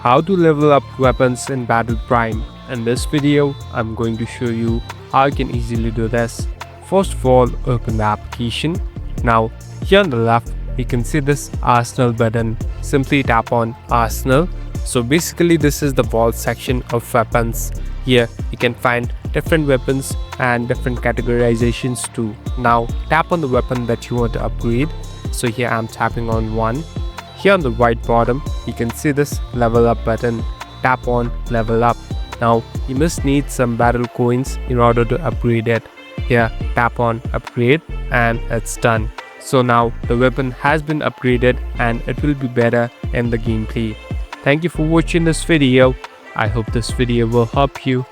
how to level up weapons in Battle Prime. In this video, I'm going to show you how you can easily do this. First of all, open the application. Now, here on the left, you can see this Arsenal button. Simply tap on Arsenal. So basically, this is the vault section of weapons. Here, you can find different weapons and different categorizations too. Now, tap on the weapon that you want to upgrade. So here I'm tapping on one. Here on the right bottom, you can see this level up button. Tap on level up. Now, you must need some battle coins in order to upgrade it. Here, tap on upgrade and it's done. So now the weapon has been upgraded and it will be better in the gameplay. Thank you for watching this video. I hope this video will help you.